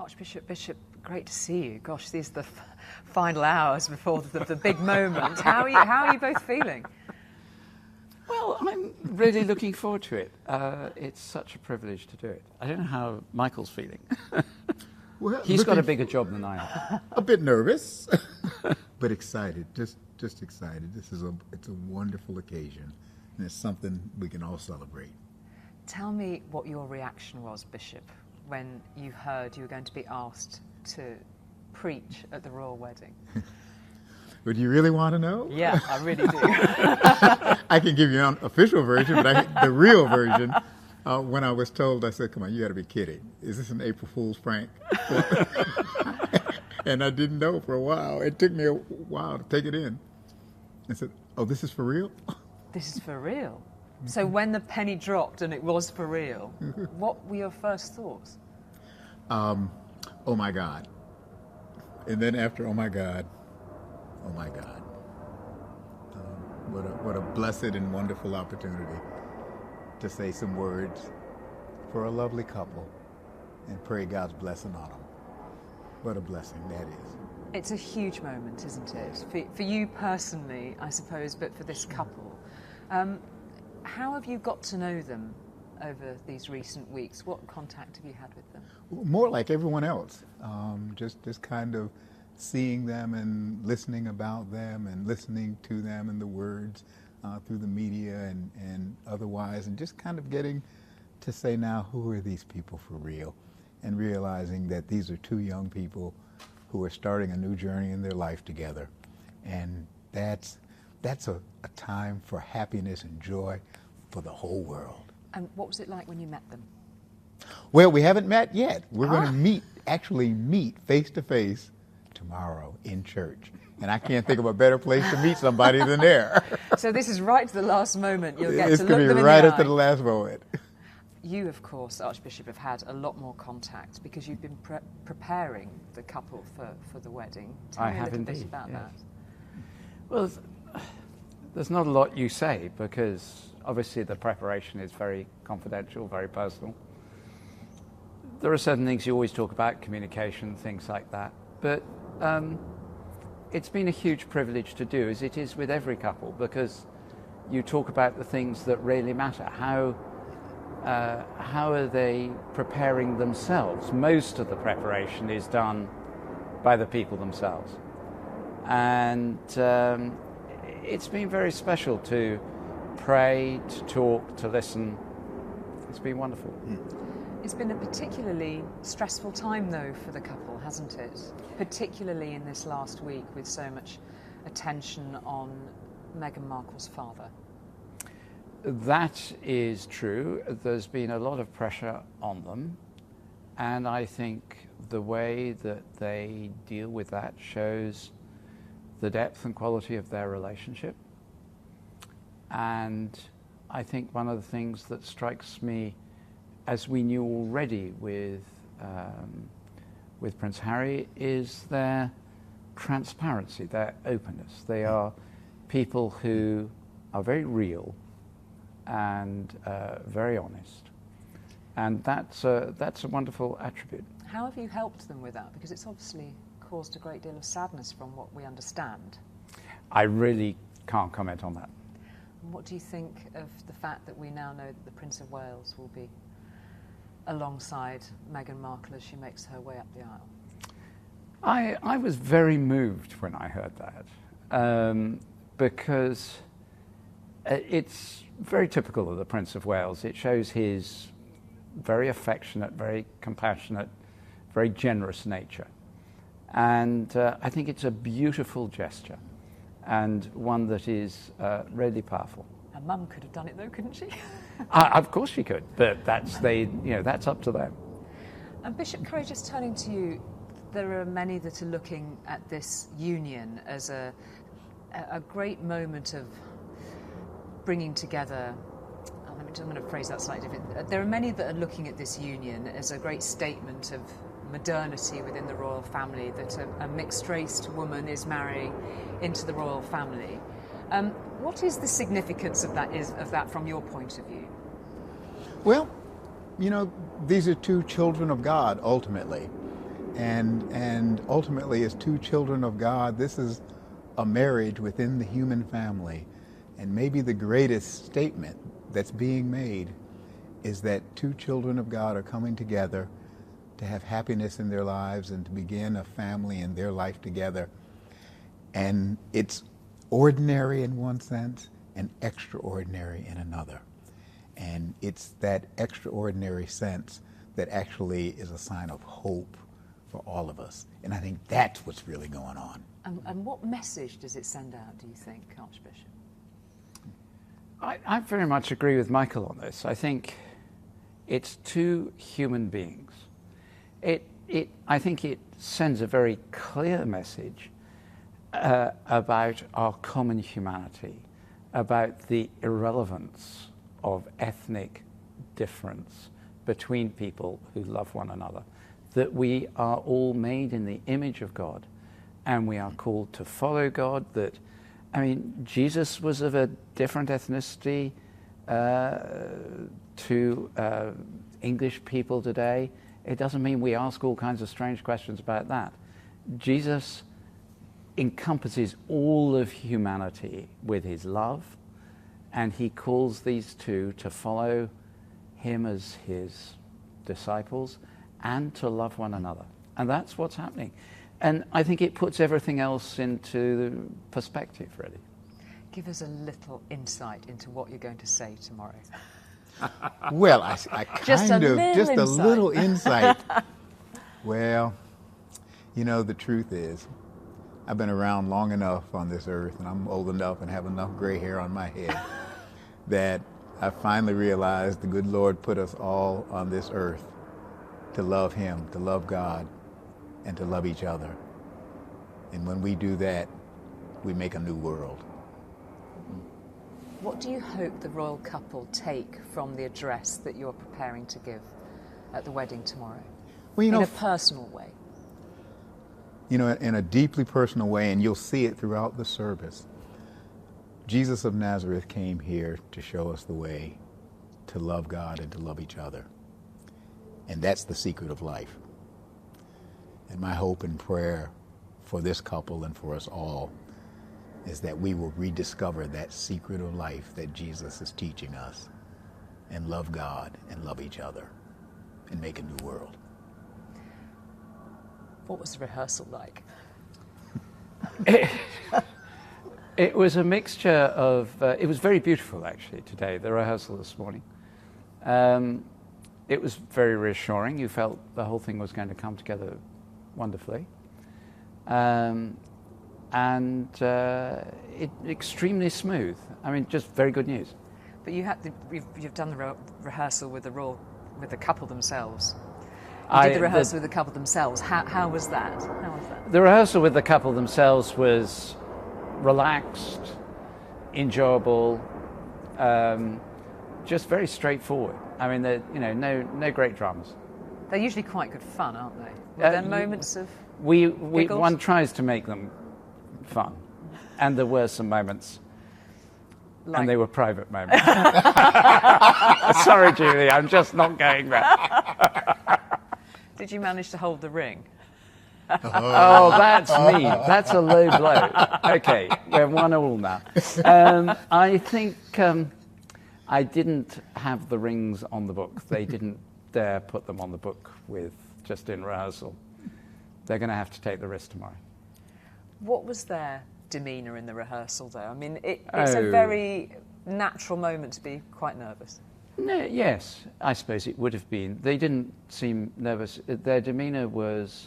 Archbishop, great to see you. Gosh, these are the final hours before the big moment. How are you both feeling? Well, I'm really looking forward to it. It's such a privilege to do it. I don't know how Michael's feeling. Well, He's got a bigger job than I have. A bit nervous, but excited. Just excited. It's a wonderful occasion, and it's something we can all celebrate. Tell me what your reaction was, Bishop, when you heard you were going to be asked to preach at the royal wedding. Would you really want to know? Yeah, I really do. I can give you an official version, but the real version, when I was told, I said, come on, you got to be kidding. Is this an April Fool's prank? And I didn't know for a while. It took me a while to take it in. I said, oh, this is for real? This is for real? So when the penny dropped and it was for real, what were your first thoughts? Oh my God. And then after, oh my God. What a blessed and wonderful opportunity to say some words for a lovely couple and pray God's blessing on them. What a blessing that is. It's a huge moment, isn't it? For you personally, I suppose, but for this couple. How have you got to know them over these recent weeks? What contact have you had with them? More like everyone else. Just kind of seeing them and listening about them and listening to them and the words through the media and otherwise, and just kind of getting to say now, who are these people for real? And realizing that these are two young people who are starting a new journey in their life together. And that's a time for happiness and joy for the whole world. And what was it like when you met them? Well, we haven't met yet. We're going to actually meet face to face tomorrow in church. And I can't think of a better place to meet somebody than there. So this is right to the last moment. You'll get it's to look them in the eye. It's going to be right at the last moment. You, of course, Archbishop, have had a lot more contact because you've been preparing the couple for the wedding. Tell me a little bit about that. Well, there's not a lot you say because obviously the preparation is very confidential, very personal. There are certain things you always talk about, communication, things like that. But it's been a huge privilege to do, as it is with every couple, because you talk about the things that really matter. How are they preparing themselves? Most of the preparation is done by the people themselves. And it's been very special to pray, to talk, to listen. It's been wonderful. It's been a particularly stressful time, though, for the couple, hasn't it? Particularly in this last week with so much attention on Meghan Markle's father. That is true. There's been a lot of pressure on them, and I think the way that they deal with that shows the depth and quality of their relationship. And I think one of the things that strikes me, as we knew already with Prince Harry, is their transparency, their openness. They are people who are very real and very honest, and that's a wonderful attribute. How have you helped them with that? Because it's obviously caused a great deal of sadness from what we understand. I really can't comment on that. And what do you think of the fact that we now know that the Prince of Wales will be alongside Meghan Markle as she makes her way up the aisle? I was very moved when I heard that, because it's very typical of the Prince of Wales. It shows his very affectionate, very compassionate, very generous nature. And I think it's a beautiful gesture and one that is really powerful. Her mum could have done it though, couldn't she? Of course she could, but that's up to them. And Bishop Curry, just turning to you, there are many that are looking at this union as a great moment of bringing together. I'm going to phrase that slightly different. There are many that are looking at this union as a great statement of modernity within the royal family, that a mixed-raced woman is marrying into the royal family. What is the significance of that from your point of view? Well, these are two children of God, ultimately. And ultimately, as two children of God, this is a marriage within the human family. And maybe the greatest statement that's being made is that two children of God are coming together to have happiness in their lives and to begin a family in their life together. And it's ordinary in one sense and extraordinary in another. And it's that extraordinary sense that actually is a sign of hope for all of us. And I think that's what's really going on. And what message does it send out, do you think, Archbishop? I very much agree with Michael on this. I think it's two human beings. I think it sends a very clear message about our common humanity, about the irrelevance of ethnic difference between people who love one another, that we are all made in the image of God and we are called to follow God. That, I mean, Jesus was of a different ethnicity to English people today. It doesn't mean we ask all kinds of strange questions about that. Jesus encompasses all of humanity with his love, and he calls these two to follow him as his disciples and to love one another. And that's what's happening. And I think it puts everything else into perspective, really. Give us a little insight into what you're going to say tomorrow. Well, I kind of, just a little insight. Well, you know, the truth is, I've been around long enough on this earth, and I'm old enough and have enough gray hair on my head that I finally realized the good Lord put us all on this earth to love him, to love God, and to love each other. And when we do that, we make a new world. What do you hope the royal couple take from the address that you're preparing to give at the wedding tomorrow? Well, you know, in a personal way. You know, in a deeply personal way, and you'll see it throughout the service. Jesus of Nazareth came here to show us the way to love God and to love each other. And that's the secret of life. And my hope and prayer for this couple and for us all is that we will rediscover that secret of life that Jesus is teaching us and love God and love each other and make a new world. What was the rehearsal like? It was a mixture of, it was very beautiful actually today, the rehearsal this morning. It was very reassuring. You felt the whole thing was going to come together wonderfully. Extremely smooth. I mean, just very good news. But you've done the rehearsal with the couple themselves. You did the rehearsal with the couple themselves. How was that? The rehearsal with the couple themselves was relaxed, enjoyable, just very straightforward. I mean, no great dramas. They're usually quite good fun, aren't they? Were there moments of giggles? One tries to make them fun, and there were some moments, and they were private moments. Sorry, Julie, I'm just not going there. Did you manage to hold the ring? Oh, that's me. That's a low blow. Okay, we're 1-1 now. I think I didn't have the rings on the book. They didn't dare put them on the book just in rehearsal. They're going to have to take the risk tomorrow. What was their demeanor in the rehearsal, though? I mean, it's a very natural moment to be quite nervous. No, yes, I suppose it would have been. They didn't seem nervous. Their demeanor was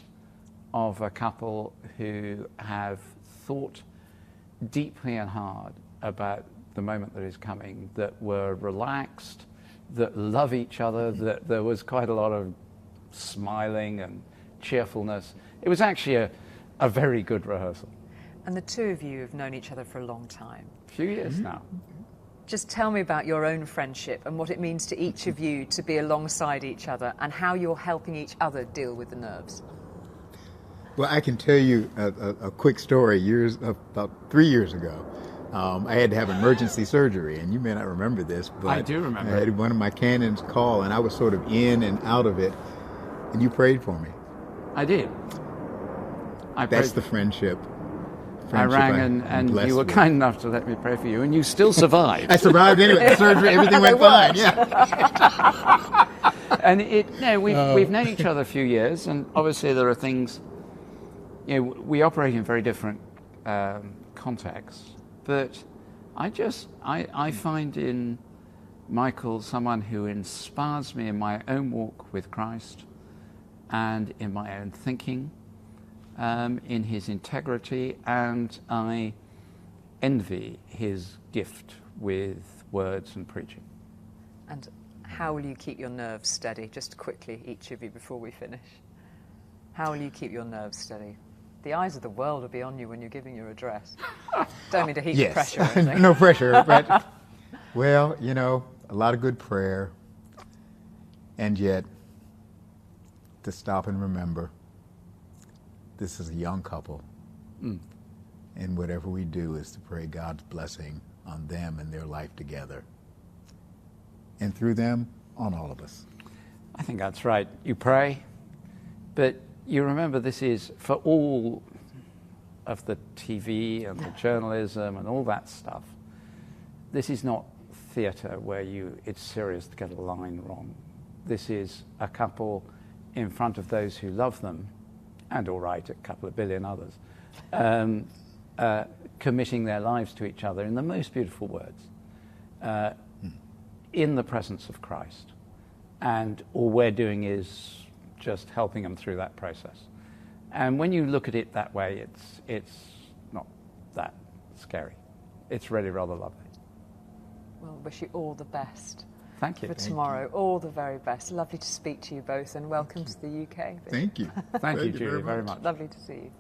of a couple who have thought deeply and hard about the moment that is coming, that were relaxed, that love each other, that there was quite a lot of smiling and cheerfulness. It was actually a very good rehearsal. And the two of you have known each other for a long time. A few years now. Just tell me about your own friendship and what it means to each of you to be alongside each other and how you're helping each other deal with the nerves. Well, I can tell you a quick story. About 3 years ago, I had to have emergency surgery, and you may not remember this, but I do remember. I had one of my canons call, and I was sort of in and out of it, and you prayed for me. I did. That's the friendship. I rang and you were kind enough to let me pray for you, and you still survived. I survived anyway. The surgery, everything went fine. Yeah. And we've known each other a few years, and obviously there are things. We operate in very different contexts, but I find in Michael someone who inspires me in my own walk with Christ, and in my own thinking. In his integrity, and I envy his gift with words and preaching. And how will you keep your nerves steady? Just quickly, each of you, before we finish. How will you keep your nerves steady? The eyes of the world will be on you when you're giving your address. Don't mean to heap the pressure or anything. No pressure, but, well, a lot of good prayer, and yet to stop and remember, this is a young couple, and whatever we do is to pray God's blessing on them and their life together, and through them, on all of us. I think that's right. You pray, but you remember this is, for all of the TV and the journalism and all that stuff, this is not theatre where it's serious to get a line wrong. This is a couple in front of those who love them, and all right, a couple of billion others, committing their lives to each other in the most beautiful words, in the presence of Christ. And all we're doing is just helping them through that process. And when you look at it that way, it's not that scary. It's really rather lovely. Well, wish you all the best. Thank you. For tomorrow, all the very best. Lovely to speak to you both, and welcome to the UK. Thank you. Thank you, Julie, very much. Lovely to see you.